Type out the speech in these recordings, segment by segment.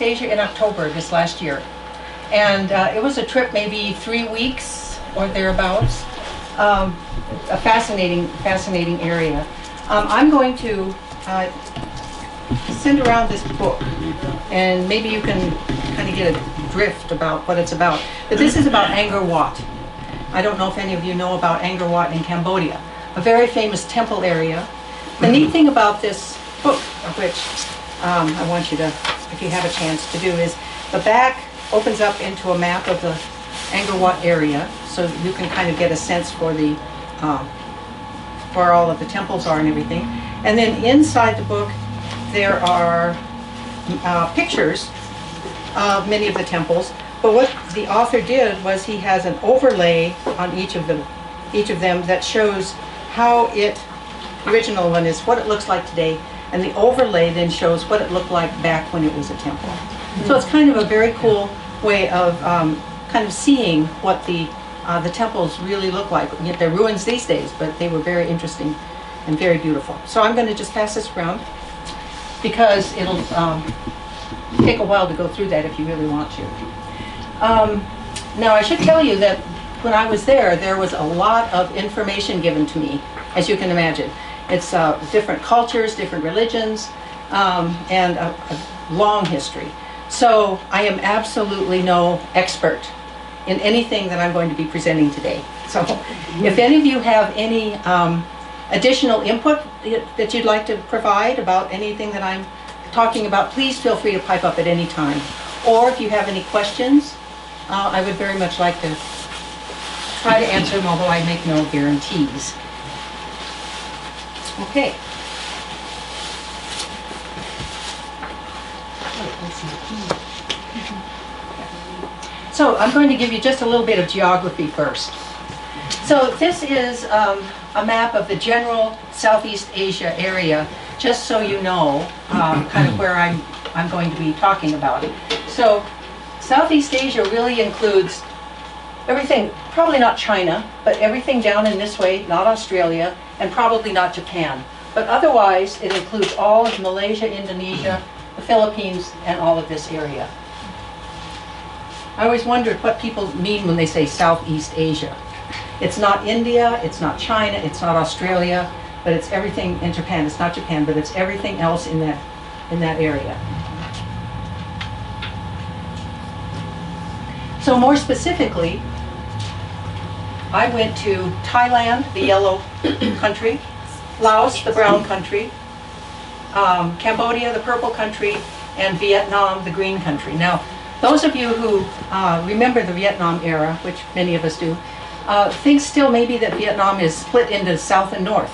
Southeast Asia in October this last year. And it was a trip maybe 3 weeks or thereabouts. A fascinating area. I'm going to send around this book, and maybe you can kind of get a drift about what it's about. But this is about Angkor Wat. I don't know if any of you know about Angkor Wat in Cambodia, a very famous temple area. The neat thing about this book, of which I want you to, if you have a chance to do, is the back opens up into a map of the Angkor Wat area, so you can kind of get a sense for the where all of the temples are and everything. And then inside the book there are pictures of many of the temples. But what the author did was he has an overlay on each of them that shows how the original one is what it looks like today, and the overlay then shows what it looked like back when it was a temple. So it's kind of a very cool way of kind of seeing what the temples really look like. Yet they're ruins these days, but they were very interesting and very beautiful. So I'm going to just pass this around because it'll take a while to go through that if you really want to. Now I should tell you that when I was there was a lot of information given to me, as you can imagine. It's different cultures, different religions, and a long history. So I am absolutely no expert in anything that I'm going to be presenting today. So if any of you have any additional input that you'd like to provide about anything that I'm talking about, please feel free to pipe up at any time. Or if you have any questions, I would very much like to try to answer them, although I make no guarantees. Okay. So I'm going to give you just a little bit of geography first. So this is a map of the general Southeast Asia area, just so you know kind of where I'm going to be talking about. So Southeast Asia really includes everything, probably not China, but everything down in this way, not Australia, and probably not Japan. But otherwise, it includes all of Malaysia, Indonesia, the Philippines, and all of this area. I always wondered what people mean when they say Southeast Asia. It's not India, it's not China, it's not Australia, but it's everything in Japan. It's not Japan, but it's everything else in that area. So more specifically, I went to Thailand, the yellow country, Laos, the brown country, Cambodia, the purple country, and Vietnam, the green country. Now, those of you who remember the Vietnam era, which many of us do, think still maybe that Vietnam is split into South and North.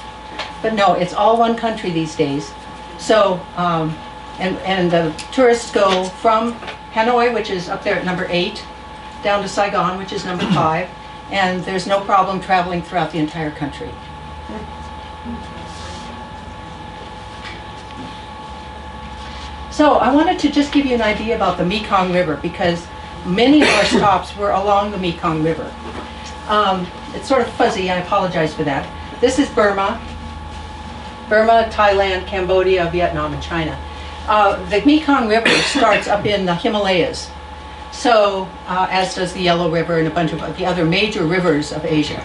But no, it's all one country these days. So, and the tourists go from Hanoi, which is up there at number 8, down to Saigon, which is number 5, and there's no problem traveling throughout the entire country. So I wanted to just give you an idea about the Mekong River, because many of our stops were along the Mekong River. It's sort of fuzzy, I apologize for that. This is Burma, Thailand, Cambodia, Vietnam, and China. The Mekong River starts up in the Himalayas, so as does the Yellow River and a bunch of the other major rivers of Asia.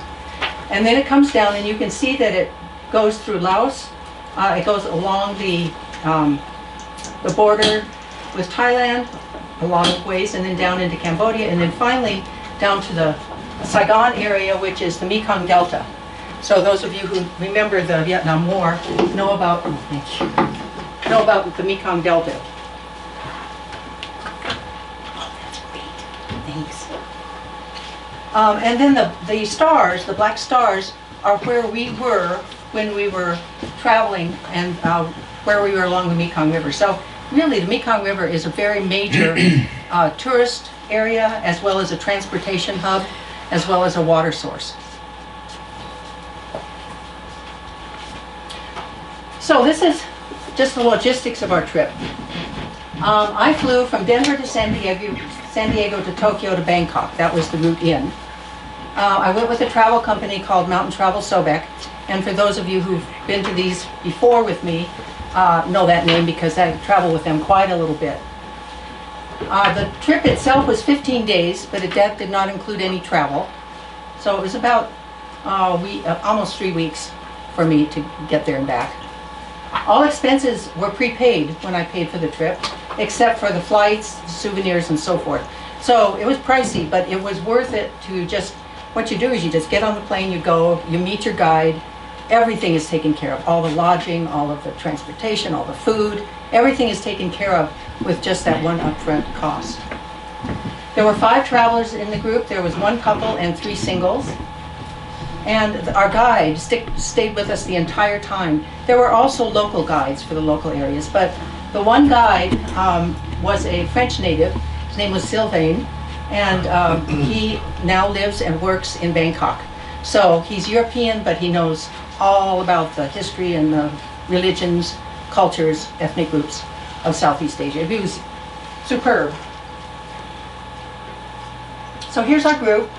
And then it comes down, and you can see that it goes through Laos, it goes along the border with Thailand a lot of ways, and then down into Cambodia, and then finally down to the Saigon area, which is the Mekong Delta. So those of you who remember the Vietnam War know about the Mekong Delta. Oh, that's great. Thanks. And then the stars, the black stars, are where we were when we were traveling and where we were along the Mekong River. So really, the Mekong River is a very major tourist area, as well as a transportation hub, as well as a water source. So this is just the logistics of our trip. I flew from Denver to San Diego to Tokyo to Bangkok. That was the route in. I went with a travel company called Mountain Travel Sobek, and for those of you who've been to these before with me, know that name because I travel with them quite a little bit. The trip itself was 15 days, but that did not include any travel. So it was about almost 3 weeks for me to get there and back. All expenses were prepaid when I paid for the trip, except for the flights, souvenirs, and so forth. So it was pricey, but it was worth it to just, what you do is you just get on the plane, you go, you meet your guide, everything is taken care of. All the lodging, all of the transportation, all the food, everything is taken care of with just that one upfront cost. There were 5 travelers in the group. There was 1 couple and 3 singles. And our guide stayed with us the entire time. There were also local guides for the local areas, but the one guide was a French native. His name was Sylvain, and he now lives and works in Bangkok. So he's European, but he knows all about the history and the religions, cultures, ethnic groups of Southeast Asia. He was superb. So here's our group.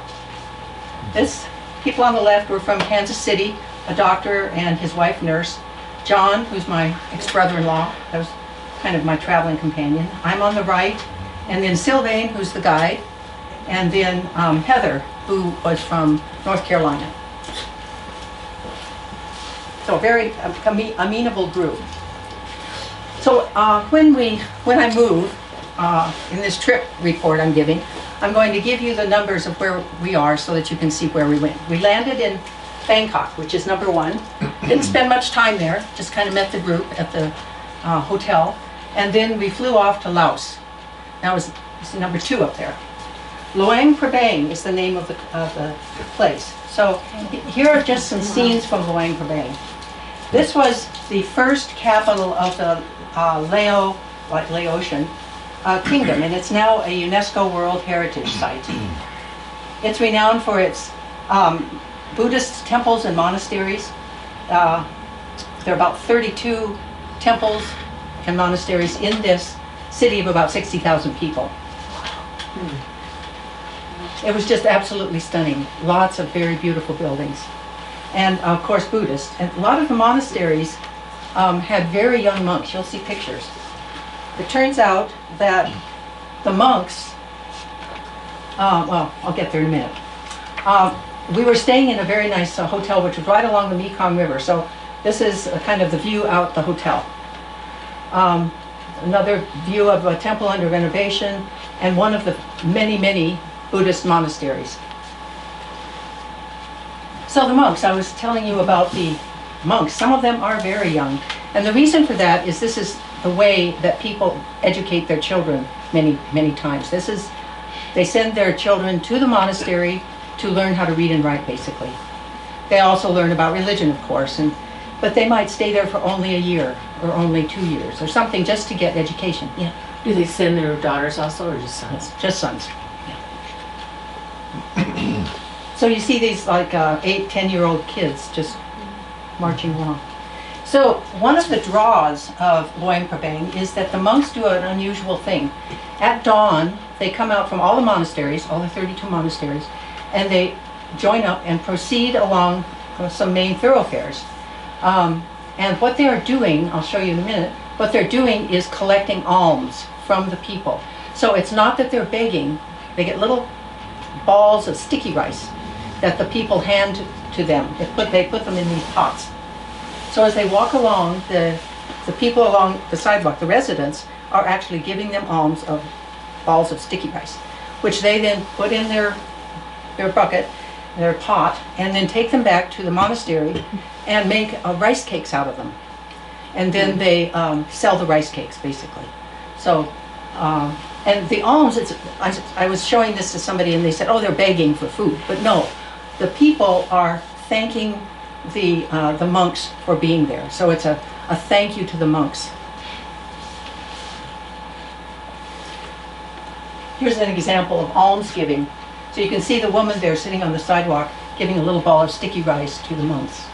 This people on the left were from Kansas City, a doctor and his wife nurse. John, who's my ex-brother-in-law, that was kind of my traveling companion. I'm on the right, and then Sylvain, who's the guide, and then Heather, who was from North Carolina. So a very amenable group. So when I move, in this trip report I'm giving, I'm going to give you the numbers of where we are so that you can see where we went. We landed in Bangkok, which is number 1. Didn't spend much time there, just kind of met the group at the hotel. And then we flew off to Laos. That was number 2 up there. Luang Prabang is the name of the place. So here are just some scenes from Luang Prabang. This was the first capital of the Laotian kingdom, and it's now a UNESCO World Heritage Site. It's renowned for its Buddhist temples and monasteries. There are about 32 temples and monasteries in this city of about 60,000 people. It was just absolutely stunning. Lots of very beautiful buildings. And of course Buddhist. And a lot of the monasteries had very young monks. You'll see pictures. It turns out that the monks, well, I'll get there in a minute. We were staying in a very nice hotel which was right along the Mekong River. So this is kind of the view out the hotel. Another view of a temple under renovation and one of the many, many Buddhist monasteries. So the monks, I was telling you about the monks. Some of them are very young. And the reason for that is this is the way that people educate their children many, many times. They send their children to the monastery to learn how to read and write, basically. They also learn about religion, of course, but they might stay there for only a year or only 2 years or something just to get education. Yeah. Do they send their daughters also, or just sons? Just sons. Yeah. So you see these like 8, 10-year-old kids just marching along. So one of the draws of Luang Prabang is that the monks do an unusual thing. At dawn, they come out from all the monasteries, all the 32 monasteries, and they join up and proceed along some main thoroughfares. And what they are doing, I'll show you in a minute, what they're doing is collecting alms from the people. So it's not that they're begging. They get little balls of sticky rice that the people hand to them. They put them in these pots. So as they walk along, the people along the sidewalk, the residents, are actually giving them alms of balls of sticky rice, which they then put in their bucket, their pot, and then take them back to the monastery and make rice cakes out of them. And then they sell the rice cakes, basically. So, and the alms, I was showing this to somebody and they said, oh, they're begging for food. But no, the people are thanking the monks for being there. So it's a thank you to the monks. Here's an example of almsgiving. So you can see the woman there sitting on the sidewalk giving a little ball of sticky rice to the monks.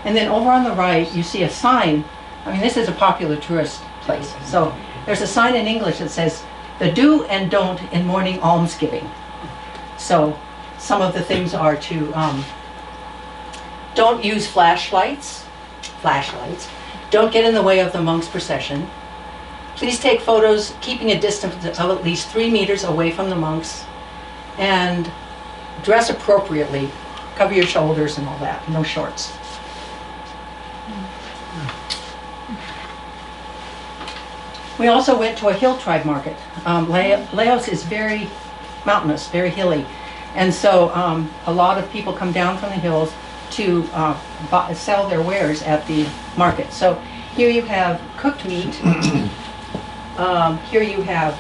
And then over on the right, you see a sign. I mean, this is a popular tourist place. So there's a sign in English that says, the do and don't in morning almsgiving. So some of the things are to don't use flashlights, don't get in the way of the monks' procession, Please take photos keeping a distance of at least 3 meters away from the monks, and dress appropriately. Cover your shoulders and all that, no shorts. We also went to a hill tribe market. Laos is very mountainous, very hilly, and so a lot of people come down from the hills to sell their wares at the market. So here you have cooked meat. Here you have,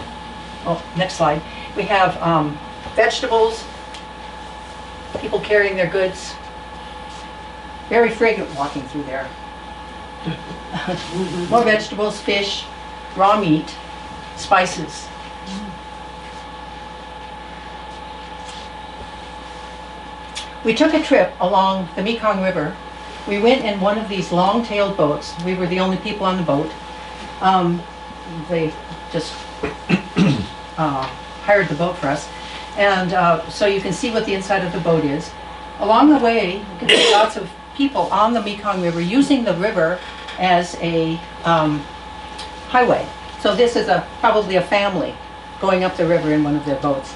oh, next slide. We have vegetables, people carrying their goods. Very fragrant walking through there. More vegetables, fish, raw meat, spices. We took a trip along the Mekong River. We went in one of these long-tailed boats. We were the only people on the boat. They just hired the boat for us. And so you can see what the inside of the boat is. Along the way, you can see lots of people on the Mekong River using the river as a highway. So this is probably a family going up the river in one of their boats.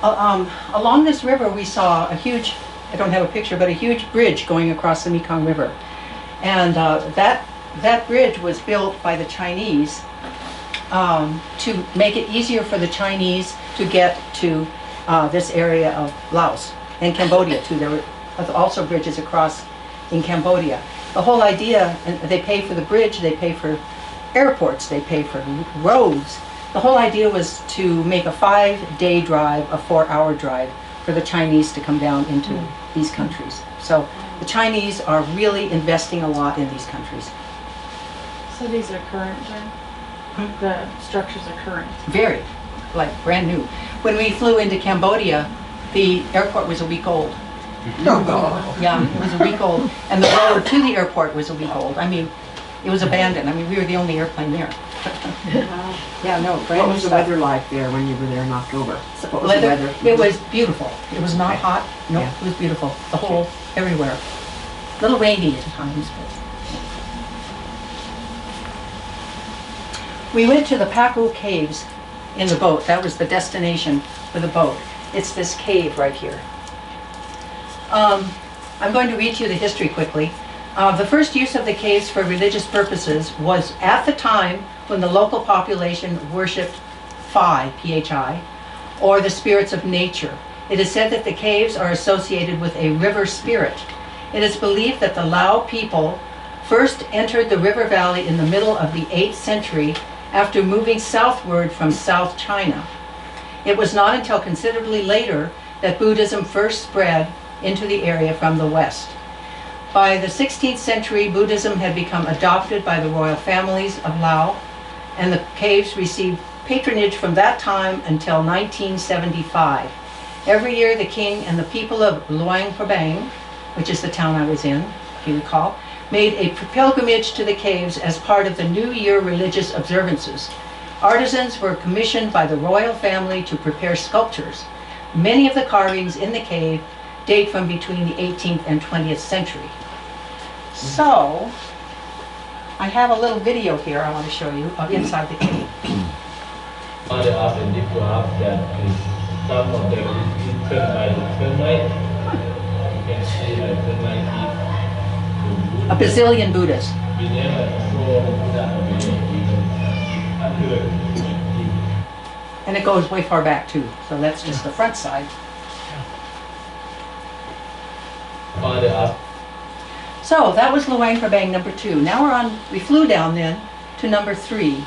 Along this river we saw a huge, I don't have a picture, but a huge bridge going across the Mekong River. And that bridge was built by the Chinese to make it easier for the Chinese to get to this area of Laos and Cambodia too. There were also bridges across in Cambodia. The whole idea, and they pay for the bridge, they pay for airports, they pay for roads. The whole idea was to make a 5-day drive, a 4-hour drive for the Chinese to come down into these countries. So the Chinese are really investing a lot in these countries. So these are current then? The structures are current? Very, like brand new. When we flew into Cambodia, the airport was a week old. Yeah, it was a week old. And the road to the airport was a week old. I mean, it was abandoned. I mean, we were the only airplane there. Wow. Yeah, no, brand What new was the stuff. weather like there when you were there in October? What was Weather, the weather? it was beautiful. It was not hot. No, Yeah. it was beautiful. The whole, everywhere. A little rainy at times, but. We went to the Paku Caves in the boat. That was the destination for the boat. It's this cave right here. I'm going to read you the history quickly. The first use of the caves for religious purposes was at the time when the local population worshipped Phi, P-H-I, or the spirits of nature. It is said that the caves are associated with a river spirit. It is believed that the Lao people first entered the river valley in the middle of the 8th century after moving southward from South China. It was not until considerably later that Buddhism first spread into the area from the west. By the 16th century, Buddhism had become adopted by the royal families of Laos, and the caves received patronage from that time until 1975. Every year, the king and the people of Luang Prabang, which is the town I was in, if you recall, made a pilgrimage to the caves as part of the New Year religious observances. Artisans were commissioned by the royal family to prepare sculptures. Many of the carvings in the cave date from between the 18th and 20th century. So, I have a little video here I want to show you of inside the cave. On the up and deep graph that is some of them is eaten by the termite. You can see the termite eat A bazillion Buddhas. we never throw Buddha away even under And it goes way far back too. So that's just the front side. on the up. So that was Luang Prabang number 2. Now we flew down then to number 3.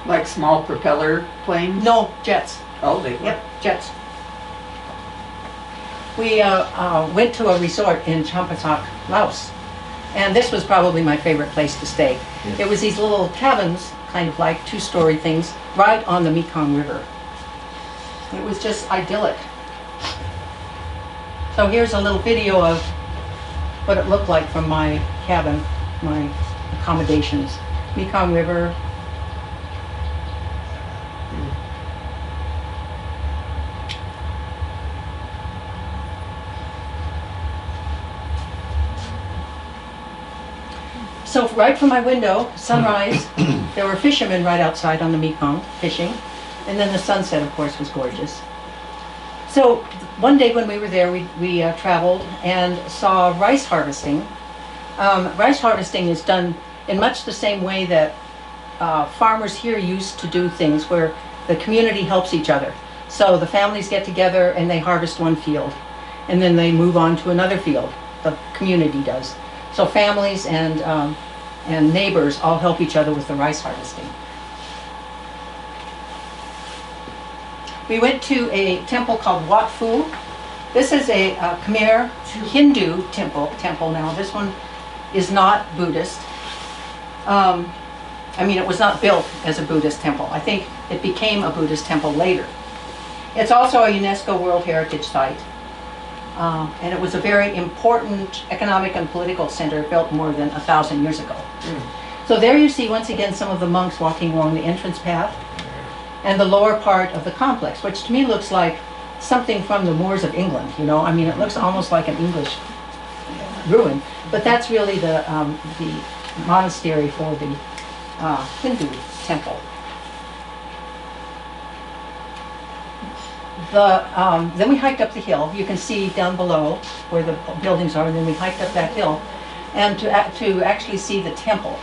Like small propeller planes? No, jets. Oh, they were. Yep, jets. We went to a resort in Champasak, Laos. And this was probably my favorite place to stay. Yes. It was these little cabins, kind of like 2-story things, right on the Mekong River. It was just idyllic. So here's a little video of what it looked like from my cabin, my accommodations. Mekong River. So right from my window, sunrise, there were fishermen right outside on the Mekong fishing. And then the sunset, of course, was gorgeous. So one day when we were there, we traveled and saw rice harvesting. Rice harvesting is done in much the same way that farmers here used to do things, where the community helps each other. So the families get together and they harvest one field, and then they move on to another field. The community does. So families and neighbors all help each other with the rice harvesting. We went to a temple called Wat Phu. This is a Khmer Hindu temple now. This one is not Buddhist. I mean, it was not built as a Buddhist temple. I think it became a Buddhist temple later. It's also a UNESCO World Heritage Site. And it was a very important economic and political center built more than 1,000 years ago. So there you see once again some of the monks walking along the entrance path and the lower part of the complex, which to me looks like something from the moors of England, you know? I mean, it looks almost like an English ruin, but that's really the monastery for the Hindu temple. Then we hiked up the hill. You can see down below where the buildings are, and then we hiked up that hill, and to actually see the temple.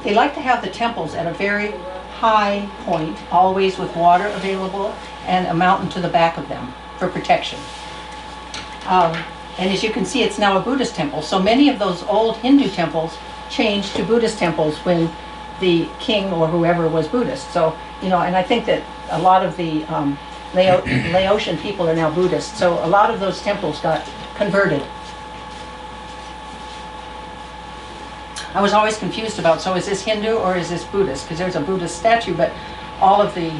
They like to have the temples at a very high point, always with water available, and a mountain to the back of them for protection. And as you can see, it's now a Buddhist temple. So many of those old Hindu temples changed to Buddhist temples when the king or whoever was Buddhist. So, you know, and I think that a lot of the Laotian people are now Buddhist. So a lot of those temples got converted. I was always confused about, so is this Hindu or is this Buddhist? Because there's a Buddhist statue, but all of the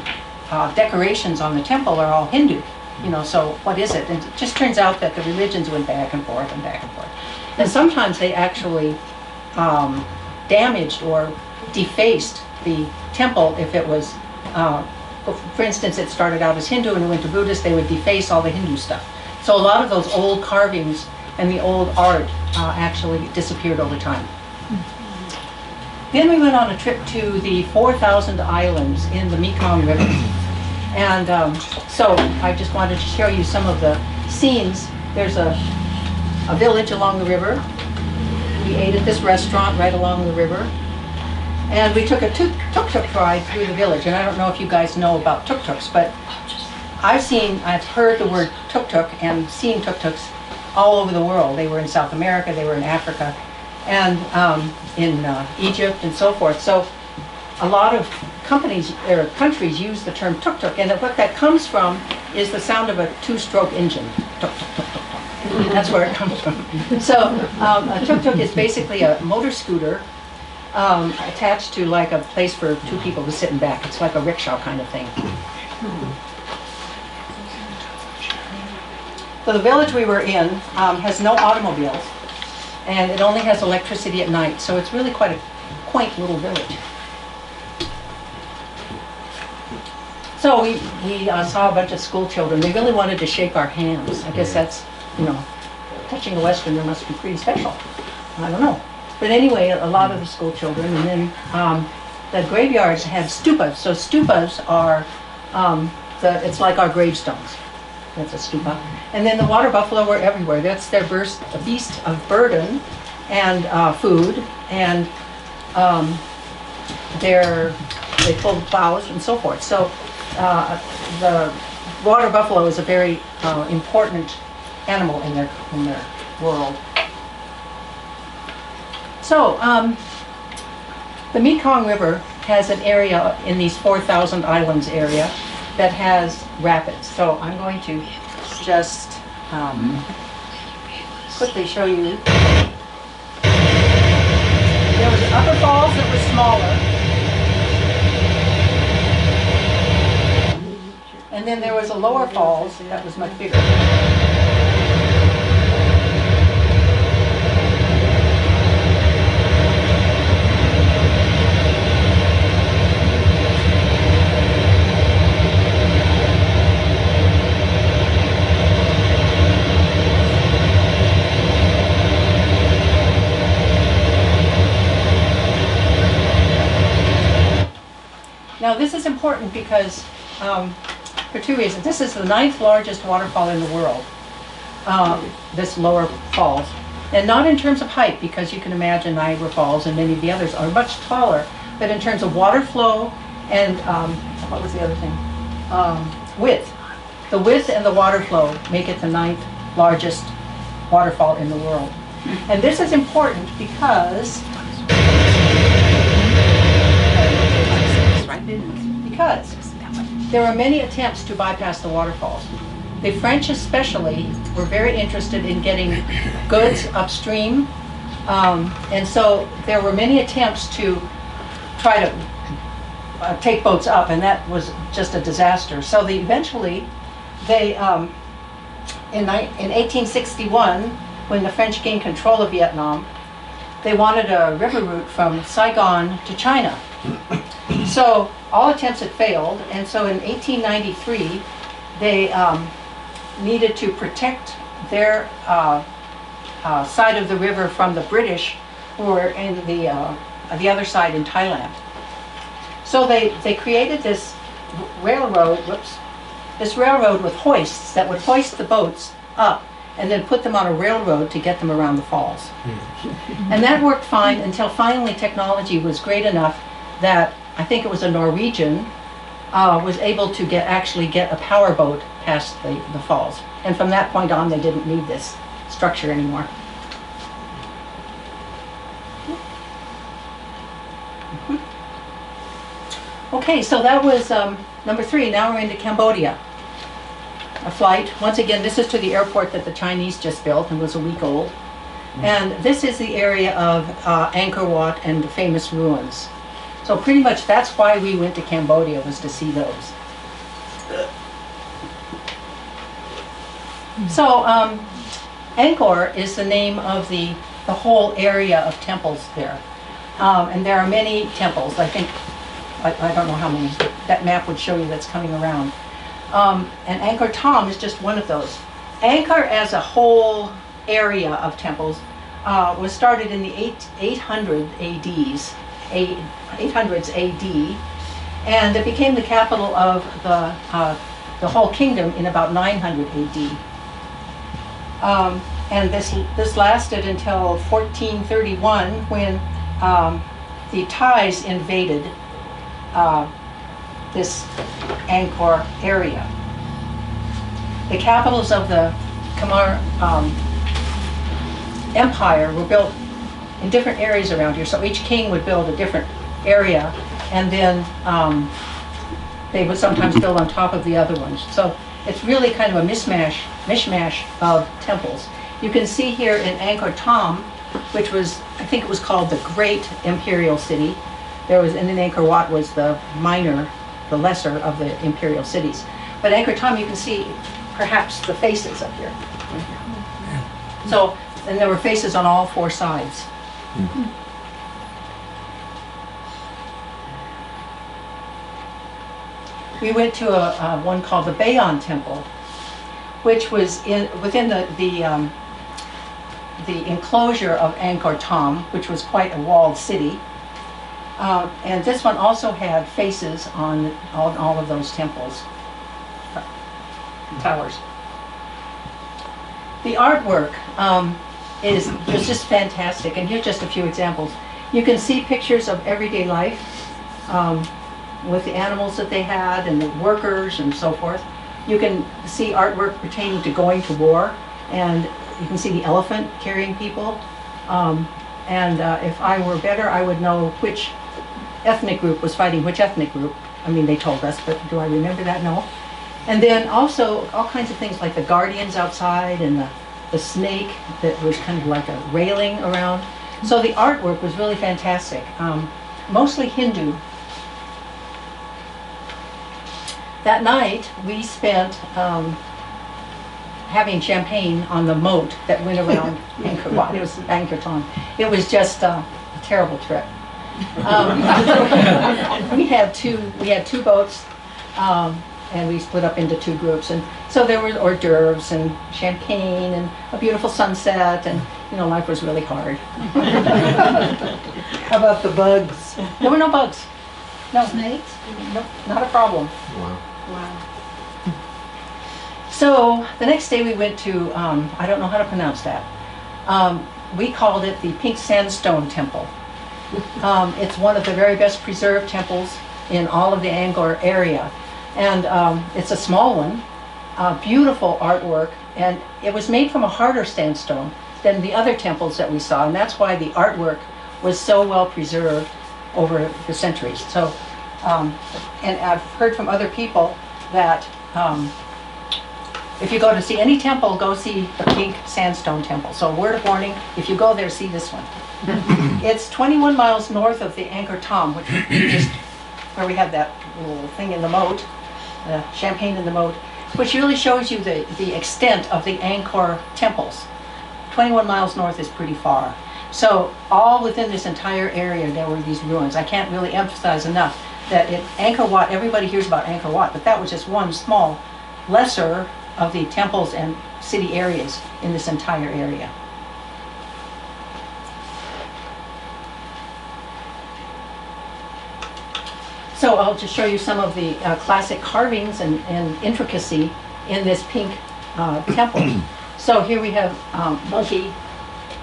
decorations on the temple are all Hindu. You know, so what is it? And it just turns out that the religions went back and forth and back and forth. And sometimes they actually damaged or defaced the temple if it was, for instance, it started out as Hindu and it went to Buddhist, they would deface all the Hindu stuff. So a lot of those old carvings and the old art actually disappeared over time. Then we went on a trip to the 4,000 islands in the Mekong River. And so I just wanted to show you some of the scenes. There's a village along the river. We ate at this restaurant right along the river. And we took a tuk-tuk ride through the village. And I don't know if you guys know about tuk-tuks, but I've heard the word tuk-tuk and seen tuk-tuks all over the world. They were in South America, they were in Africa, and in Egypt and so forth. So a lot of companies or countries use the term tuk-tuk, and what that comes from is the sound of a two-stroke engine. Tuk, tuk, tuk, tuk, tuk. That's where it comes from. So a tuk-tuk is basically a motor scooter attached to like a place for two people to sit in back. It's like a rickshaw kind of thing. So the village we were in has no automobiles, and it only has electricity at night, so it's really quite a quaint little village. So we saw a bunch of school children. They really wanted to shake our hands. I guess that's, you know, touching a Westerner must be pretty special. I don't know. But anyway, a lot of the school children. And then the graveyards have stupas. So stupas are, it's like our gravestones. That's a stupa. And then the water buffalo were everywhere. That's their beast of burden and food. And they pull plows and so forth. So the water buffalo is a very important animal in their world. So the Mekong River has an area in these 4,000 islands area that has rapids. So I'm going to just quickly show you. There was upper falls that were smaller. And then there was a lower falls that was much bigger. Now this is important because, for two reasons. This is the 9th largest waterfall in the world, this lower falls. And not in terms of height, because you can imagine Niagara Falls and many of the others are much taller, but in terms of water flow and, what was the other thing? Width. The width and the water flow make it the 9th largest waterfall in the world. And this is important because there were many attempts to bypass the waterfalls. The French especially were very interested in getting goods upstream, and so there were many attempts to try to take boats up, and that was just a disaster. So eventually, in 1861, when the French gained control of Vietnam, they wanted a river route from Saigon to China. So all attempts had failed, and so in 1893, they needed to protect their side of the river from the British, who were in the other side in Thailand. So they created this railroad, this railroad with hoists that would hoist the boats up and then put them on a railroad to get them around the falls. And that worked fine until finally technology was great enough that I think it was a Norwegian was able to actually get a power boat past the falls. And from that point on, they didn't need this structure anymore. Okay, so that was number 3. Now we're into Cambodia. A flight. Once again, this is to the airport that the Chinese just built and was a week old. And this is the area of Angkor Wat and the famous ruins. So pretty much that's why we went to Cambodia, was to see those. So Angkor is the name of the whole area of temples there. And there are many temples. I think, I don't know how many. That map would show you that's coming around. And Angkor Thom is just one of those. Angkor as a whole area of temples was started in the 800s AD, and it became the capital of the whole kingdom in about 900 AD. And this lasted until 1431, when the Thais invaded this Angkor area. The capitals of the Khmer Empire were built in different areas around here. So each king would build a different area, and then they would sometimes build on top of the other ones. So it's really kind of a mishmash of temples. You can see here in Angkor Thom, which was, I think it was called the Great Imperial City. And then Angkor Wat was the minor, the lesser of the imperial cities. But Angkor Thom, you can see perhaps the faces up here. So, and there were faces on all 4 sides. We went to one called the Bayon Temple, which was within the enclosure of Angkor Thom, which was quite a walled city. And this one also had faces on all of those temples, towers. The artwork is just fantastic, and here's just a few examples. You can see pictures of everyday life with the animals that they had and the workers and so forth. You can see artwork pertaining to going to war, and you can see the elephant carrying people. If I were better, I would know which ethnic group was fighting which ethnic group. I mean, they told us, but do I remember that? No. And then also all kinds of things like the guardians outside and the snake that was kind of like a railing around. So the artwork was really fantastic, mostly Hindu. That night we spent having champagne on the moat that went around Angkor Wat. It was Angkor Thom. It was just a terrible trip. We had two boats, and we split up into 2 groups, and so there were hors d'oeuvres and champagne and a beautiful sunset, and life was really hard. How about the bugs? There were no bugs. No, Snakes? nope, not a problem. Wow. Wow. So the next day we went to, I don't know how to pronounce that. We called it the Pink Sandstone Temple. It's one of the very best preserved temples in all of the Angkor area. And it's a small one, beautiful artwork, and it was made from a harder sandstone than the other temples that we saw, and that's why the artwork was so well preserved over the centuries. So, and I've heard from other people that if you go to see any temple, go see the Pink Sandstone Temple. So word of warning, if you go there, see this one. It's 21 miles north of the Angkor Thom, which is just where we have that little thing in the moat, champagne in the moat, which really shows you the extent of the Angkor temples. 21 miles north is pretty far. So all within this entire area there were these ruins. I can't really emphasize enough that Angkor Wat, everybody hears about Angkor Wat, but that was just one small, lesser of the temples and city areas in this entire area. So I'll just show you some of the classic carvings and intricacy in this pink temple. So here we have monkey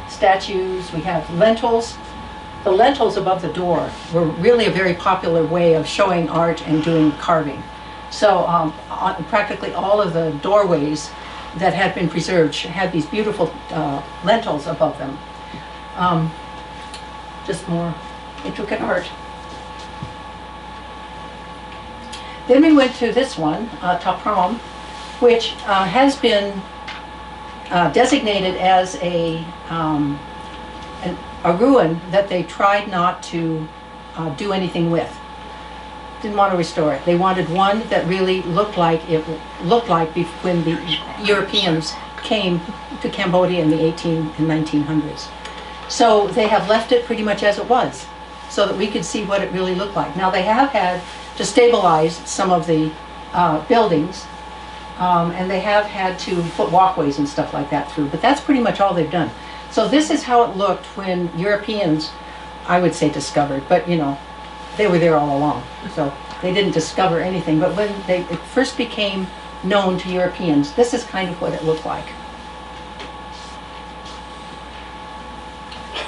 statues, we have lentils. The lentils above the door were really a very popular way of showing art and doing carving. So on practically all of the doorways that had been preserved had these beautiful lentils above them. Just more intricate art. Then we went to this one, Tapram, which has been designated as a ruin that they tried not to do anything with. Didn't want to restore it. They wanted one that really looked like when the Europeans came to Cambodia in the 18 and 1900s. So they have left it pretty much as it was, so that we could see what it really looked like. Now they have had to stabilize some of the buildings, and they have had to put walkways and stuff like that through, but that's pretty much all they've done. So this is how it looked when Europeans, I would say, discovered, but you know, they were there all along, so they didn't discover anything. But when it first became known to Europeans, this is kind of what it looked like.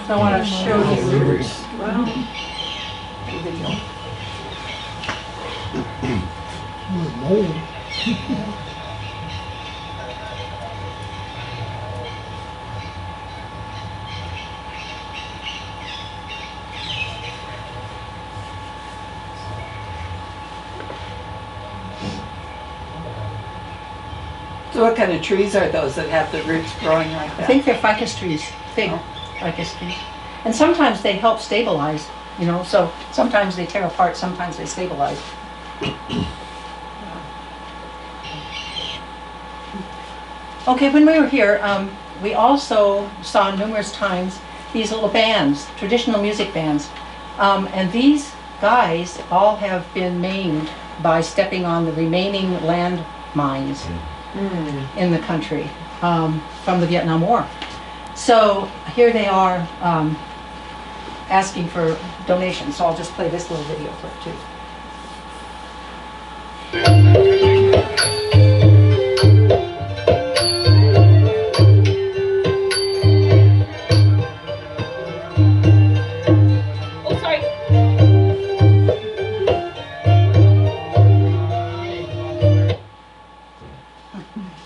So I want to show you a video. So what kind of trees are those that have the roots growing like I that? think they're ficus trees, big ficus trees. And sometimes they help stabilize, you know, so sometimes they tear apart, sometimes they stabilize. Okay, when we were here, we also saw numerous times these little bands, traditional music bands. And these guys all have been maimed by stepping on the remaining land mines in the country from the Vietnam War. So here they are asking for donations. So I'll just play this little video clip too.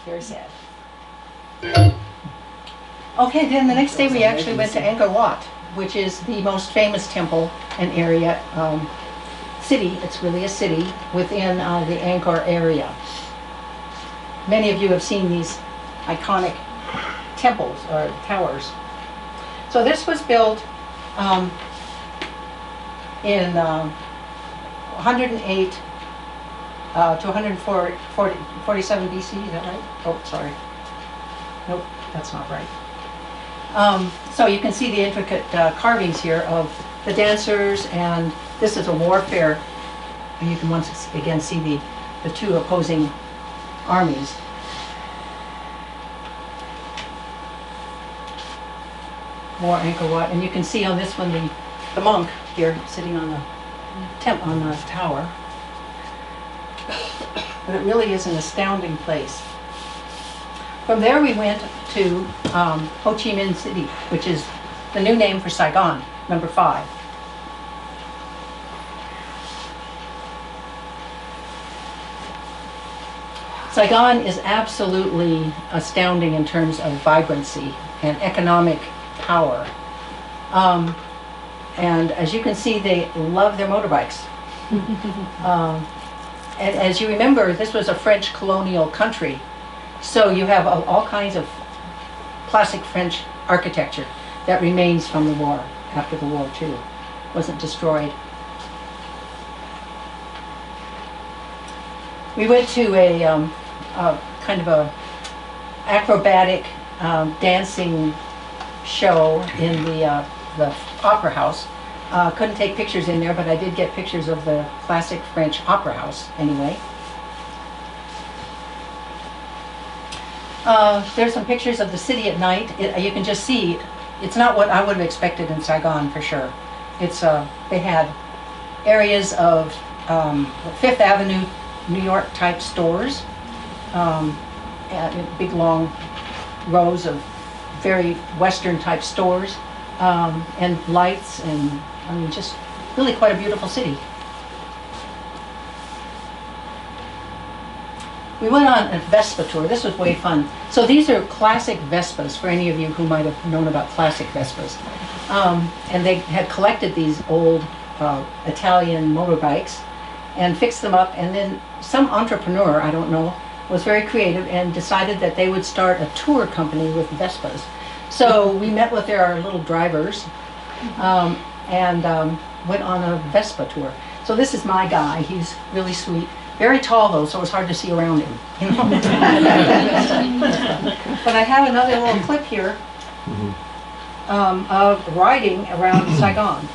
Very sad. Okay, then the next day we actually went to Angkor Wat, which is the most famous temple and area, city. It's really a city within the Angkor area. Many of you have seen these iconic temples or towers. So this was built in 108 to 147 BC, is that right? Oh, sorry. Nope, that's not right. So you can see the intricate carvings here of the dancers, and this is a warfare. And you can once again see the two opposing armies. More Angkor Wat, and you can see on this one the monk here sitting on on the tower. But it really is an astounding place. From there we went to Ho Chi Minh City, which is the new name for Saigon, number 5. Saigon is absolutely astounding in terms of vibrancy and economic power. And as you can see, they love their motorbikes. And as you remember, this was a French colonial country. So you have all kinds of classic French architecture that remains from the war, after the war too. Wasn't destroyed. We went to a kind of a acrobatic dancing show in the opera house. Couldn't take pictures in there, but I did get pictures of the classic French opera house anyway. There's some pictures of the city at night. You can just see, it's not what I would have expected in Saigon for sure. It's they had areas of Fifth Avenue, New York type stores, and big long rows of very Western type stores, and lights, and I mean just really quite a beautiful city. We went on a Vespa tour. This was way fun. So these are classic Vespas, for any of you who might have known about classic Vespas. And they had collected these old Italian motorbikes and fixed them up, and then some entrepreneur, I don't know, was very creative and decided that they would start a tour company with Vespas. So we met with their little drivers and went on a Vespa tour. So this is my guy. He's really sweet. Very tall though, so it was hard to see around him. You know? But I have another little clip here of riding around Saigon.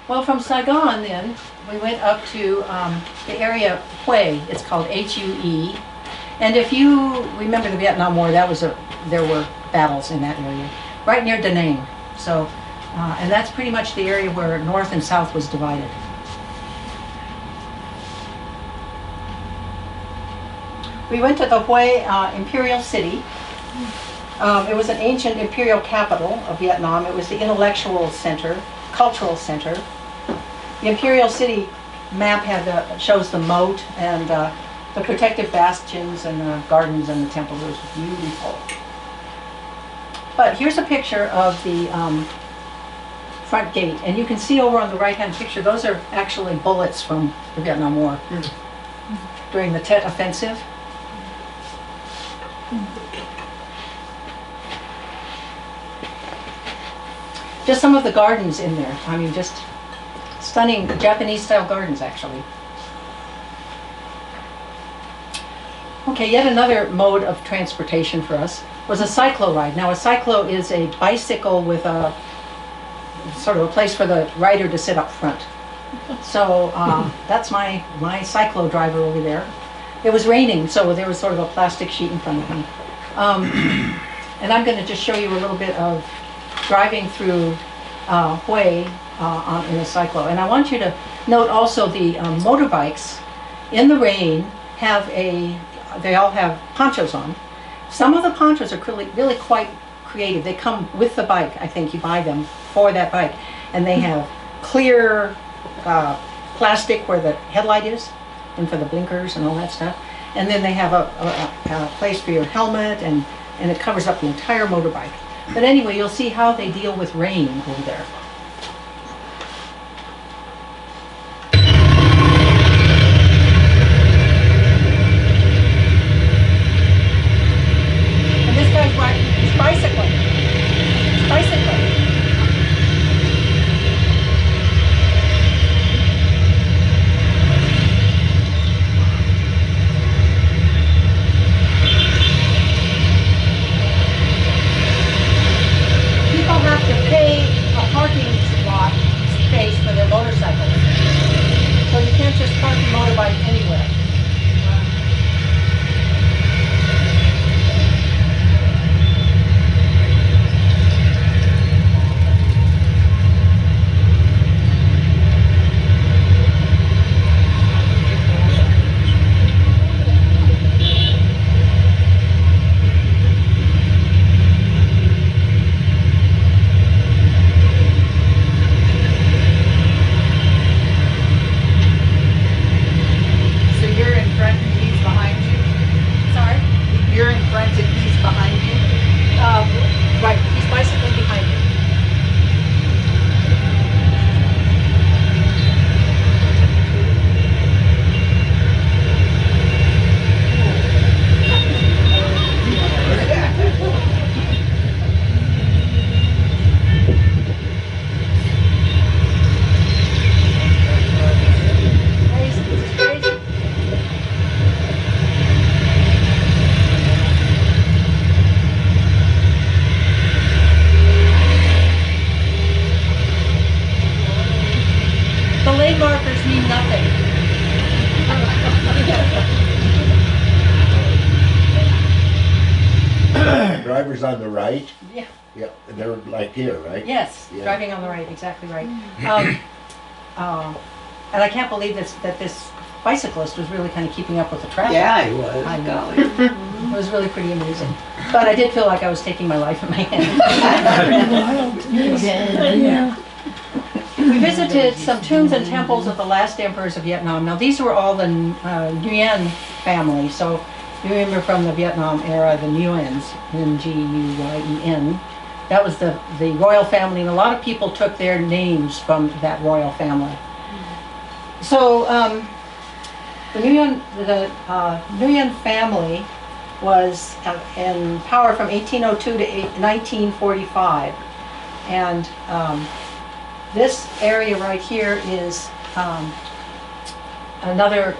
Well, from Saigon then, we went up to the area Hue. It's called Hue. And if you remember the Vietnam War, there were battles in that area, right near Da Nang. So, and that's pretty much the area where North and South was divided. We went to the Hue Imperial City. It was an ancient imperial capital of Vietnam. It was the intellectual center, cultural center. The Imperial City map shows the moat and the protective bastions and the gardens and the temples. It was beautiful. But here's a picture of the front gate, and you can see over on the right-hand picture, those are actually bullets from the Vietnam War during the Tet Offensive. just some of the gardens in there. I mean, just stunning Japanese-style gardens, actually. Okay, yet another mode of transportation for us was a cyclo ride. Now, a cyclo is a bicycle with a sort of a place for the rider to sit up front. So that's my cyclo driver over there. It was raining, so there was sort of a plastic sheet in front of me. And I'm going to just show you a little bit of driving through Hue in a cyclo. And I want you to note also the motorbikes in the rain they all have ponchos on. Some of the ponchos are really quite creative. They come with the bike. I think you buy them for that bike. And they have clear plastic where the headlight is and for the blinkers and all that stuff. And then they have a place for your helmet and it covers up the entire motorbike. But anyway, you'll see how they deal with rain over there. And this guy's riding, he's bicycling. He's bicycling. People have to pay a parking lot space for their motorcycles. So you can't just park your motorbike anywhere. So you're in front and he's behind you? Sorry? You're in front and he's behind you? Right, he's bicycling behind me. Crazy, this is crazy. The lane markers mean nothing. Driver's on the right. Yeah. Yeah, and they're like here, right? Yes, Yeah. driving on the right, exactly right. And I can't believe that this bicyclist was really kind of keeping up with the traffic. Yeah, he was. I know. Golly. It was really pretty amazing. But I did feel like I was taking my life in my hands. We visited some tombs and temples of the last emperors of Vietnam. Now these were all the Nguyen family. So you remember from the Vietnam era, the Nguyen's, Nguyen. That was the royal family, and a lot of people took their names from that royal family. So the Nguyen family was in power from 1802 to 1945, and this area right here is another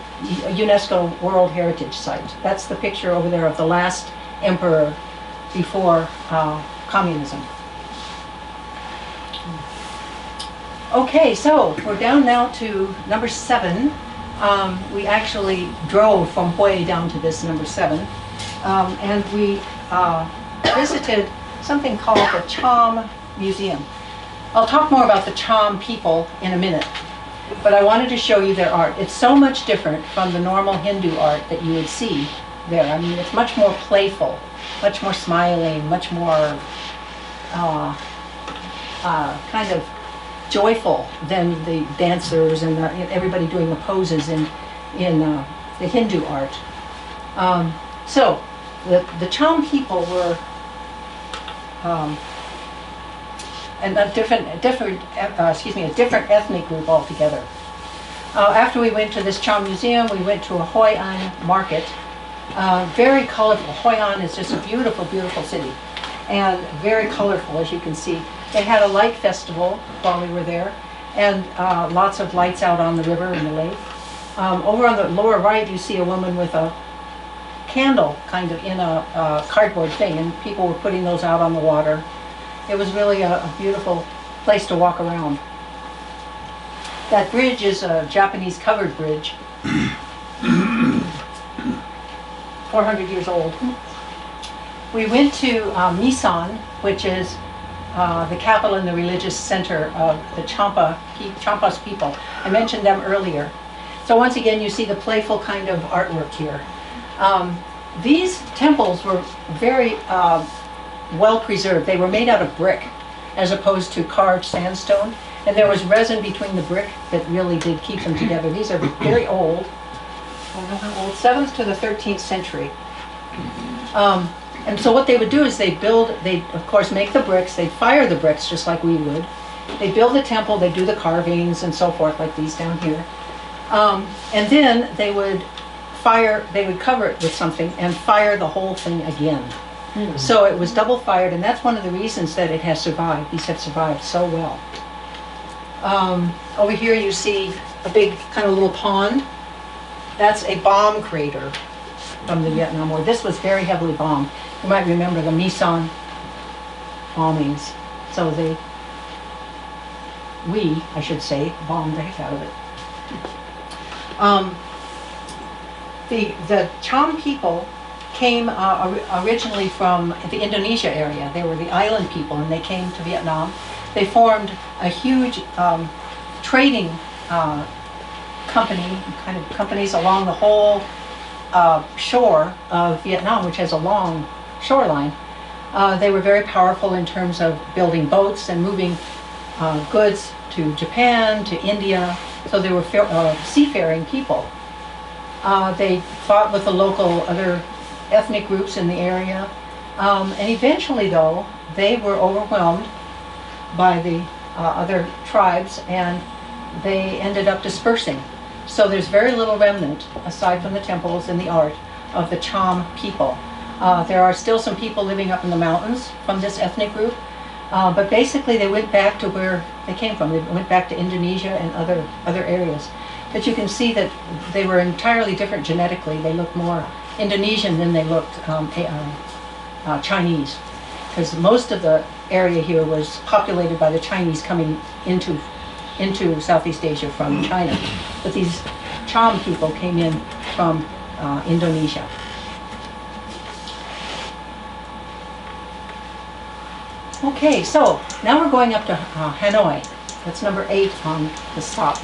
UNESCO World Heritage Site. That's the picture over there of the last emperor before communism. Okay, so we're down now to number 7. We actually drove from Hue down to this number 7, and we visited something called the Cham Museum. I'll talk more about the Cham people in a minute, but I wanted to show you their art. It's so much different from the normal Hindu art that you would see there. I mean, it's much more playful, much more smiling, much more kind of joyful than the dancers and everybody doing the poses in the Hindu art. So the Cham people were a different ethnic group altogether. After we went to this Cham Museum, we went to a Hoi An market. Very colorful. Hoi An is just a beautiful, beautiful city. and very colorful, as you can see. They had a light festival while we were there, and lots of lights out on the river and the lake. Over on the lower right, you see a woman with a candle kind of in a cardboard thing, and people were putting those out on the water. It was really a beautiful place to walk around. That bridge is a Japanese covered bridge, 400 years old. We went to Misan, which is the capital and the religious center of the Champas people. I mentioned them earlier. So once again, you see the playful kind of artwork here. These temples were very well preserved. They were made out of brick as opposed to carved sandstone. And there was resin between the brick that really did keep them together. These are very old. I don't know how old, 7th to the 13th century. And so what they would do is they'd of course make the bricks, they'd fire the bricks just like we would. They'd build the temple, they'd do the carvings and so forth, like these down here. And then they would cover it with something and fire the whole thing again. So it was double fired, and that's one of the reasons that it has survived. These have survived so well. Over here you see a big kind of little pond. That's a bomb crater from the Vietnam War. This was very heavily bombed. You might remember the Misan bombings. So I should say, bombed the heck out of it. The Cham people came originally from the Indonesia area. They were the island people, and they came to Vietnam. They formed a huge trading companies along the whole shore of Vietnam, which has a long shoreline. They were very powerful in terms of building boats and moving goods to Japan, to India. So they were seafaring people. They fought with the local other ethnic groups in the area. And eventually, though, they were overwhelmed by the other tribes, and they ended up dispersing. So there's very little remnant, aside from the temples and the art, of the Cham people. There are still some people living up in the mountains from this ethnic group, but basically they went back to where they came from. They went back to Indonesia and other areas. But you can see that they were entirely different genetically. They looked more Indonesian than they looked Chinese, because most of the area here was populated by the Chinese coming into Southeast Asia from China. But these Cham people came in from Indonesia. Okay, so now we're going up to Hanoi. That's number 8 on the stop.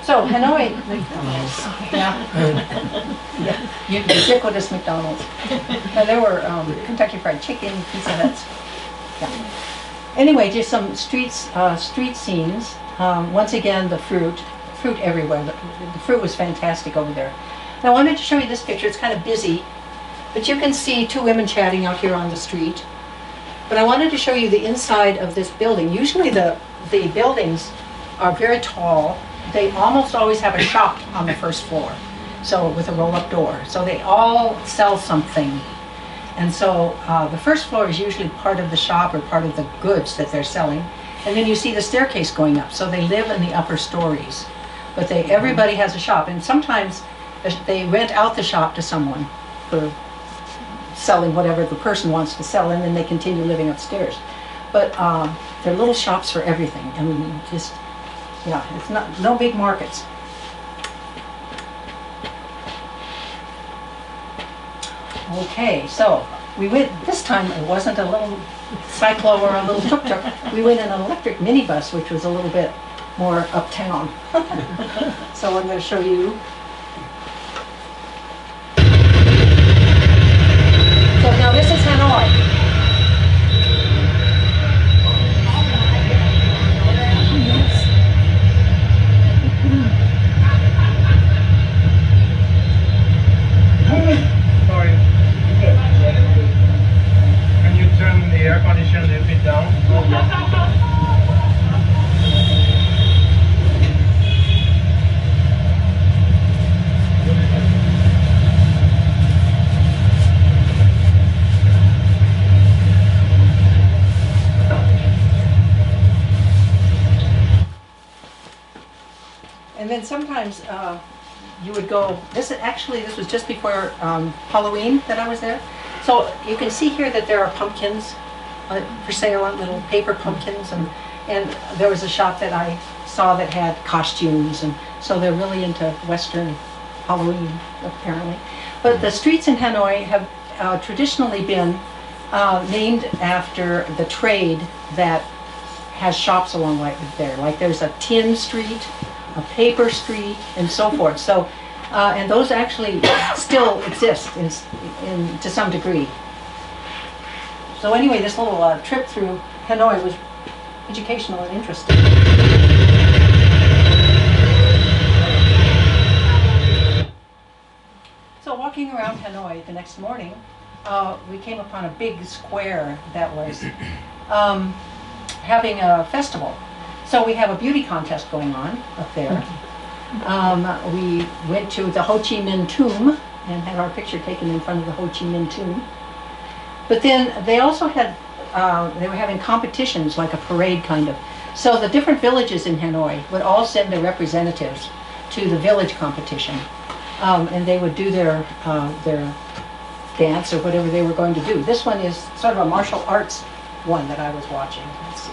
So Hanoi, yeah, ubiquitous McDonald's. And there were Kentucky Fried Chicken, Pizza Huts. Yeah. Anyway, just some street scenes. Once again, the fruit everywhere. The fruit was fantastic over there. And I wanted to show you this picture. It's kind of busy, but you can see 2 women chatting out here on the street. But I wanted to show you the inside of this building. Usually the buildings are very tall. They almost always have a shop on the first floor, so with a roll-up door. So they all sell something. And so the first floor is usually part of the shop or part of the goods that they're selling. And then you see the staircase going up. So they live in the upper stories. But everybody has a shop. And sometimes they rent out the shop to someone for selling whatever the person wants to sell, and then they continue living upstairs. But they're little shops for everything. I mean, just, yeah, it's no big markets. Okay, so we went, this time it wasn't a little cyclo or a little tuk-tuk. We went in an electric minibus, which was a little bit more uptown. So I'm going to show you. So now this is Hanoi. Sorry. Can you turn the air conditioner a little bit down? and sometimes you would go, this was just before Halloween that I was there. So you can see here that there are pumpkins for sale, little paper pumpkins, and there was a shop that I saw that had costumes, and so they're really into Western Halloween, apparently. But the streets in Hanoi have traditionally been named after the trade that has shops along right there. Like there's a tin street, a paper street, and so forth. So, and those actually still exist to some degree. So anyway, this little trip through Hanoi was educational and interesting. So walking around Hanoi the next morning, we came upon a big square that was having a festival. So we have a beauty contest going on up there. We went to the Ho Chi Minh tomb and had our picture taken in front of the Ho Chi Minh tomb. But then they also had, they were having competitions, like a parade kind of. So the different villages in Hanoi would all send their representatives to the village competition. And they would do their dance or whatever they were going to do. This one is sort of a martial arts one that I was watching. Let's see.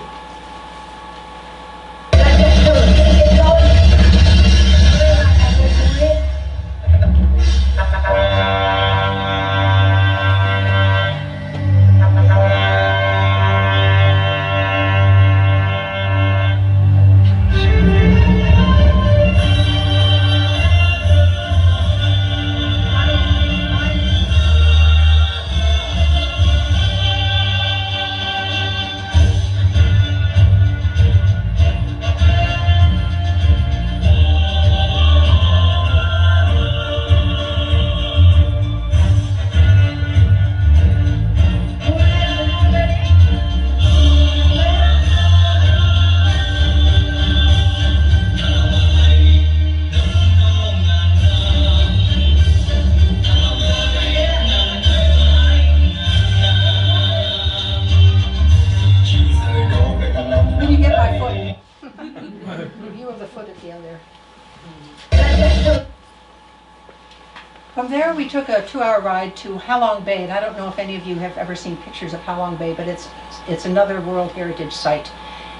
From there, we took a 2-hour ride to Halong Bay, and I don't know if any of you have ever seen pictures of Halong Bay, but it's another World Heritage Site.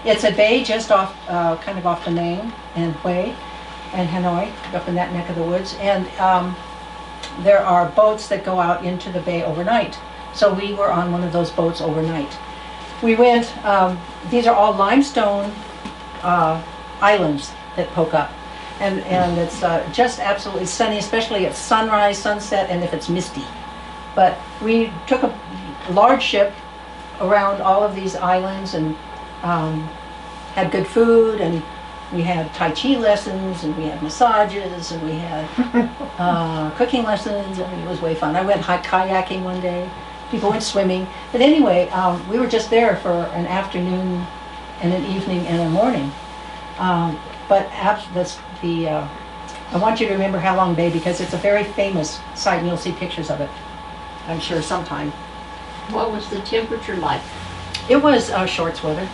It's a bay just off, kind of off the Nang and Hue and Hanoi, up in that neck of the woods, and there are boats that go out into the bay overnight. So we were on one of those boats overnight. We went, these are all limestone islands that poke up. And it's just absolutely sunny, especially at sunrise, sunset, and if it's misty. But we took a large ship around all of these islands and had good food, and we had Tai Chi lessons, and we had massages, and we had cooking lessons, and it was way fun. I went kayaking one day, people went swimming. But anyway, we were just there for an afternoon and an evening and a morning. But I want you to remember Halong Bay because it's a very famous site, and you'll see pictures of it, I'm sure, sometime. What was the temperature like? It was shorts weather.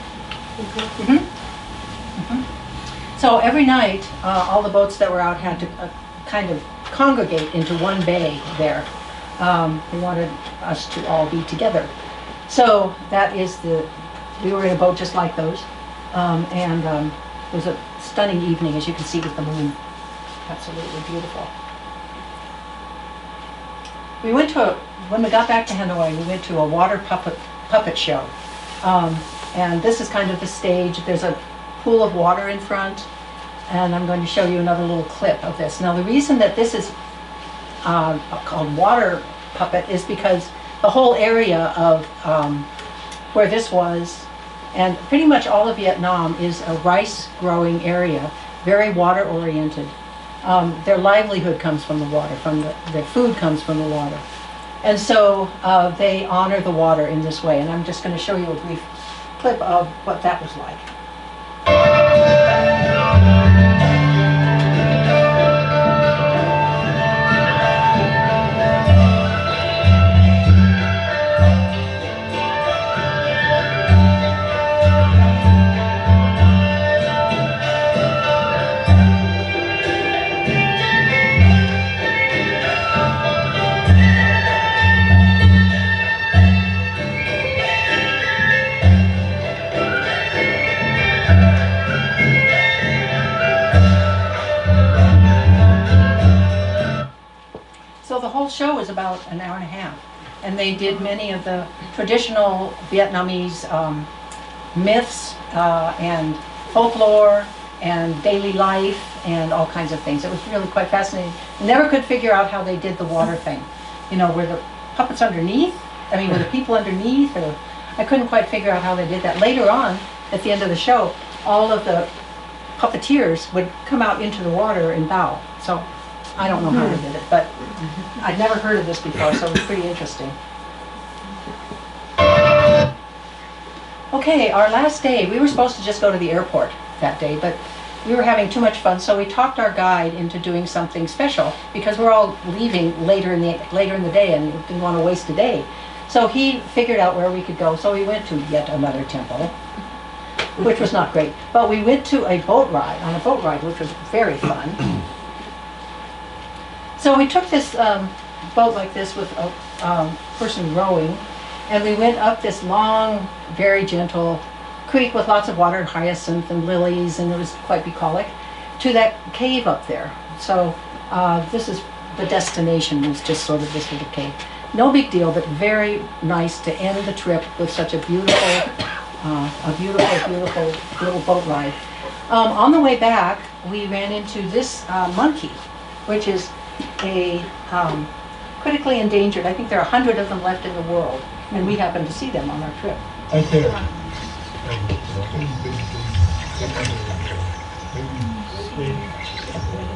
So every night, all the boats that were out had to kind of congregate into one bay there. They wanted us to all be together. So that is we were in a boat just like those. It was a stunning evening, as you can see, with the moon. Absolutely beautiful. When we got back to Hanoi, we went to a water puppet show. And this is kind of the stage. There's a pool of water in front, and I'm going to show you another little clip of this. Now, the reason that this is called water puppet is because the whole area of where this was, and pretty much all of Vietnam, is a rice growing area, very water oriented. Their livelihood comes from the water, their food comes from the water. And so they honor the water in this way. And I'm just going to show you a brief clip of what that was like. show was about an hour and a half. And they did many of the traditional Vietnamese myths and folklore and daily life and all kinds of things. It was really quite fascinating. Never could figure out how they did the water thing. You know, were the puppets underneath? I mean, were the people underneath? Or I couldn't quite figure out how they did that. Later on, at the end of the show, all of the puppeteers would come out into the water and bow. So I don't know how they did it, but I'd never heard of this before, so it was pretty interesting. Okay, our last day, we were supposed to just go to the airport that day, but we were having too much fun, so we talked our guide into doing something special because we're all leaving later in the day and we didn't want to waste a day. So he figured out where we could go, so we went to yet another temple, which was not great. But we went to a boat ride, which was very fun. So we took this boat like this with a person rowing, and we went up this long, very gentle creek with lots of water, hyacinth and lilies, and it was quite bucolic, to that cave up there. So this is the destination, was just sort of this little cave. No big deal, but very nice to end the trip with such a beautiful little boat ride. On the way back, we ran into this monkey, which is a critically endangered. I think there are 100 of them left in the world, and we happened to see them on our trip. Right there.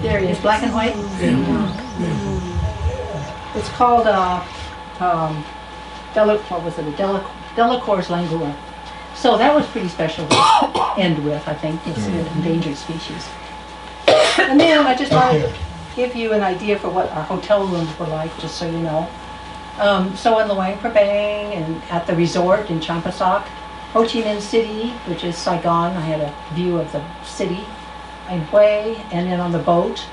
There he is, black and white. It's called Delacour's langura. So that was pretty special to end with, I think. It's an endangered species. And then I just wanted to give you an idea for what our hotel rooms were like, just so you know. So in Luang Prabang and at the resort in Champasak, Ho Chi Minh City, which is Saigon, I had a view of the city, in Hue, and then on the boat,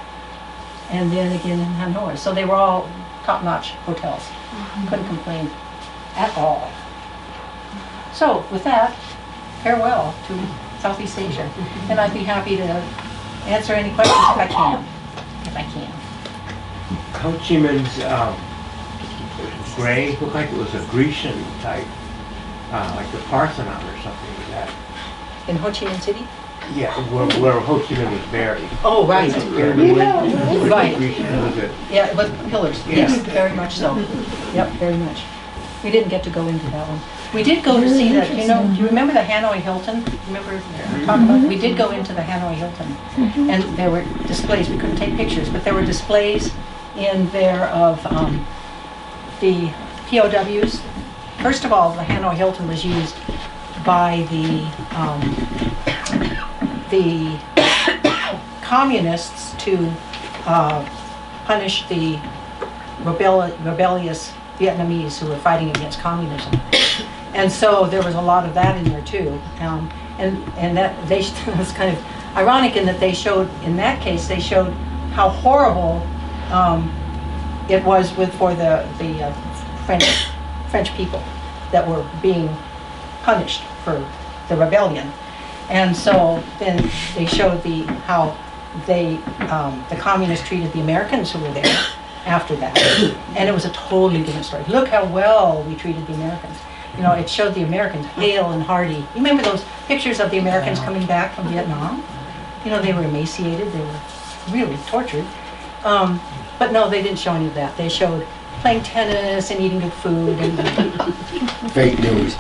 and then again in Hanoi. So they were all top-notch hotels. Couldn't complain at all. So with that, farewell to Southeast Asia. And I'd be happy to answer any questions if I can. Ho Chi Minh's grave looked like it was a Grecian type, like the Parthenon or something like that. In Ho Chi Minh City? Yeah, where Ho Chi Minh was buried. Oh, right. Right. Grecian, was it? Yeah, with pillars. Yes, very much so. Yep, very much. We didn't get to go into that one. We did go to see that, do you remember the Hanoi Hilton? Remember talking about? We did go into the Hanoi Hilton, and there were displays. We couldn't take pictures, but there were displays in there of the POWs. First of all, the Hanoi Hilton was used by the communists to punish the rebellious Vietnamese who were fighting against communism. And so there was a lot of that in there too. And that it was kind of ironic in that they showed, in that case, they showed how horrible it was for the French people that were being punished for the rebellion. And so then they showed how the communists treated the Americans who were there after that. And it was a totally different story. Look how well we treated the Americans. It showed the Americans hale and hearty. You remember those pictures of the Americans coming back from Vietnam? They were emaciated, they were really tortured. But no, they didn't show any of that. They showed playing tennis and eating good food. Fake news.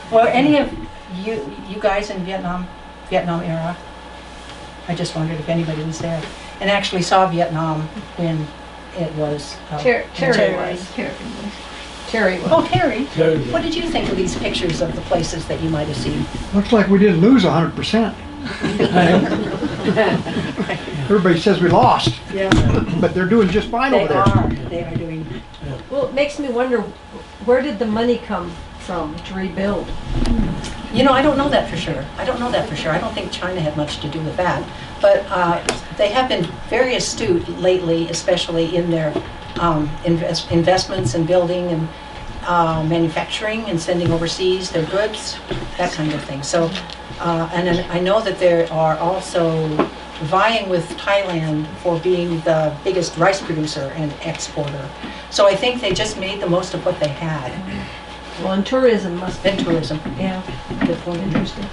Well, any of you guys in Vietnam era? I just wondered if anybody was there and actually saw Vietnam when it was. Terry was. Oh, Terry. What did you think of these pictures of the places that you might have seen? Looks like we didn't lose 100%. Everybody says we lost, Yeah, but they're doing just fine over there. They are doing. Well, it makes me wonder, where did the money come from to rebuild? I don't know that for sure. I don't think China had much to do with that. But they have been very astute lately, especially in their investments in building and manufacturing and sending overseas their goods, that kind of thing. So, and then I know that there are also vying with Thailand for being the biggest rice producer and exporter. So I think they just made the most of what they had. Well, and tourism must be, Then tourism. yeah, good point, interesting.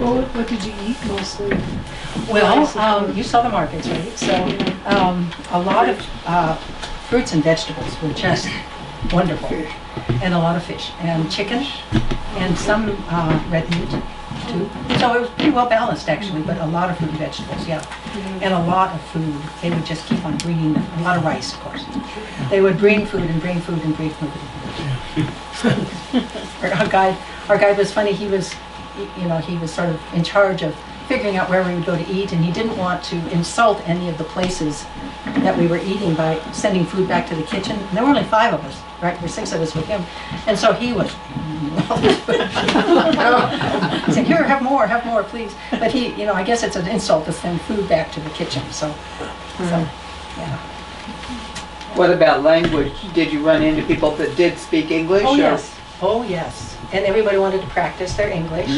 Well, what did you eat mostly? Well, you saw the markets, right? So a lot of fruits and vegetables were just wonderful. And a lot of fish and chicken and some red meat too. So it was pretty well balanced actually, but a lot of fruit and vegetables, yeah. And a lot of food. They would just keep on bringing a lot of rice, of course. They would bring food and bring food and bring food. Our guide was funny. He was, he was sort of in charge of figuring out where we would go to eat, and he didn't want to insult any of the places that we were eating by sending food back to the kitchen. And there were only 5 of us, right? There were 6 of us with him. And so he was, he said, here, have more, please. But he, I guess it's an insult to send food back to the kitchen, so yeah. What about language? Did you run into people that did speak English? Oh, or- yes. Oh, yes. And everybody wanted to practice their English.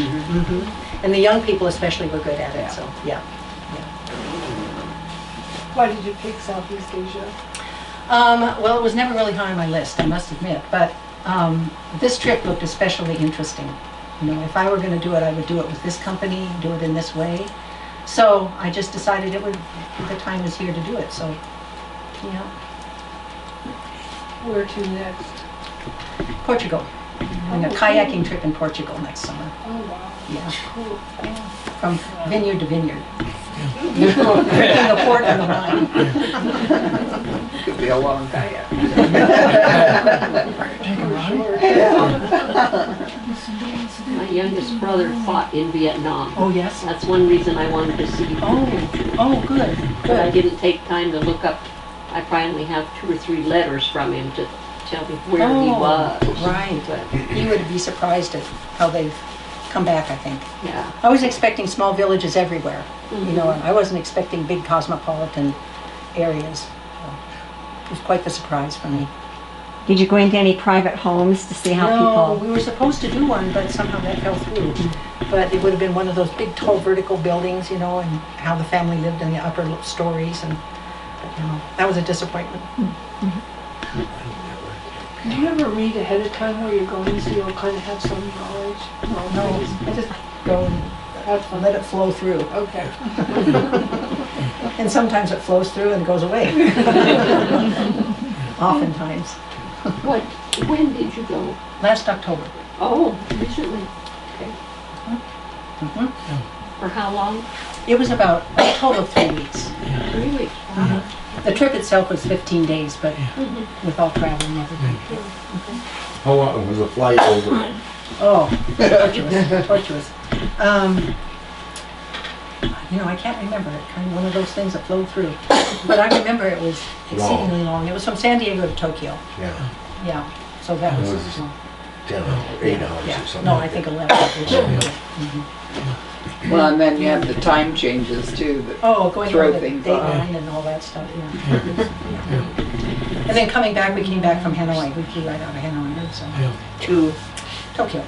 And the young people especially were good at it, so, yeah. Why did you pick Southeast Asia? Well, it was never really high on my list, I must admit, but this trip looked especially interesting. If I were going to do it, I would do it with this company, do it in this way. So I just decided the time was here to do it, so, yeah. Where to next? Portugal. Doing a kayaking trip in Portugal next summer. Oh, wow. Yeah. Cool. From vineyard to vineyard. Between the port and the wine. Could be a long kayak. My youngest brother fought in Vietnam. Oh, yes? That's one reason I wanted to see. Oh, good, But I good. didn't take time to look up. I finally have 2 or 3 letters from him to tell me where he was. Right. But, You would be surprised at how they've come back, I think. yeah. I was expecting small villages everywhere, and I wasn't expecting big cosmopolitan areas. So it was quite the surprise for me. Did you go into any private homes to see how No, people? we were supposed to do one, but somehow that fell through. But it would have been one of those big, tall, vertical buildings, and how the family lived in the upper stories, and that was a disappointment. Do you ever read ahead of time where you're going so you'll kind of have some knowledge? No, I just go and Have fun. let it flow through. Okay. And sometimes it flows through and goes away. Oftentimes. When did you go? Last October. Oh, recently. Okay. Mhm. For how long? It was about a total of 3 weeks. 3 weeks. The trip itself was 15 days, but with all travel and everything. How long was the flight over? Oh, torturous, torturous. I can't remember it. Kind of one of those things that flowed through. But I remember it was exceedingly long. It was from San Diego to Tokyo. Yeah, Yeah, so that was. It was 10 hours, 8 hours Yeah. or something. No, like I think that. 11. Well, and then you have the time changes too. That Oh, going Throw over the things date off. line and all that stuff, yeah. And then coming back, we came back from Hanoi. We flew right out of Hanoi, so. To Tokyo.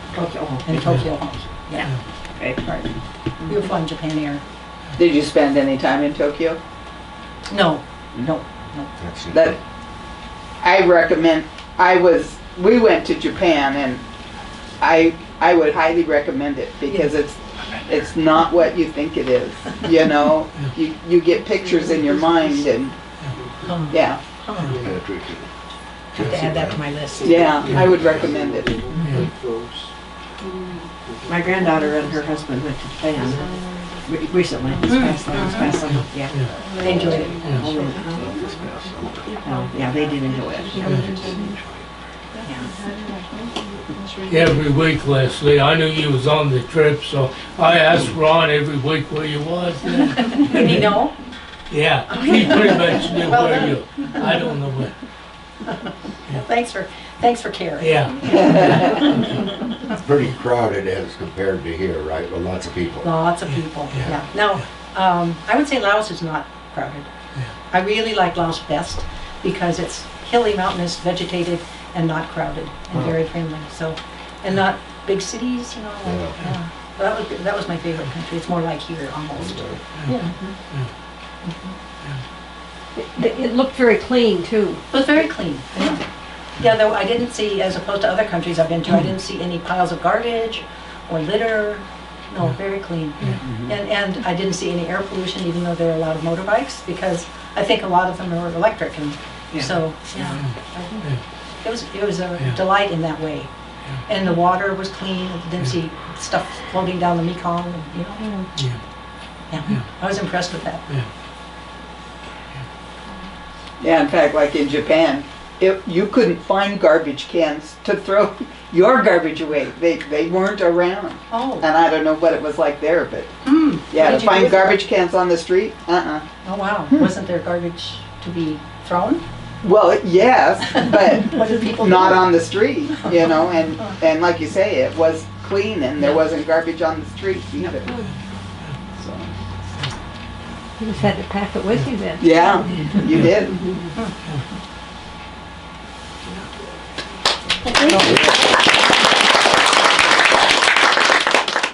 And Tokyo. Yeah. Okay. Right. We were flying Japan Air. Did you spend any time in Tokyo? No. That's it. That I recommend. We went to Japan, and I would highly recommend it because it's not what you think it is. You get pictures in your mind, and yeah, Yeah, tricky. Have to add that to my list. yeah, I would recommend it. My granddaughter and her husband went to Japan recently, this past summer, yeah. They enjoyed it. Yeah, they did enjoy it. Every week, Leslie. I knew you was on the trip, so I asked Ron every week where you was. Did he know? Yeah, he pretty much knew where you. I don't know where. Thanks for caring. Yeah. It's pretty crowded as compared to here, right? With lots of people. Lots of people, yeah. Now, I would say Laos is not crowded. I really like Laos best because it's hilly, mountainous, vegetated, and not crowded, and very friendly. So, and not big cities, Yeah. That was my favorite country. It's more like here almost. Yeah. It looked very clean too. It was very clean. Yeah, though I didn't see, as opposed to other countries I've been to, I didn't see any piles of garbage or litter. No, very clean. And I didn't see any air pollution, even though there are a lot of motorbikes, because I think a lot of them are electric, and so it was a delight in that way. And the water was clean. I didn't see stuff floating down the Mekong. Yeah, I was impressed with that. Yeah, in fact, like in Japan, you couldn't find garbage cans to throw your garbage away. They weren't around. Oh. And I don't know what it was like there, but yeah, What did to you find do? garbage cans on the street, Oh wow, wasn't there garbage to be thrown? Well, yes, but What did people not do? on the street, you know, and like you say, it was clean and there wasn't garbage on the street either. So, You just had to pack it with you then. yeah, you did. Thank you.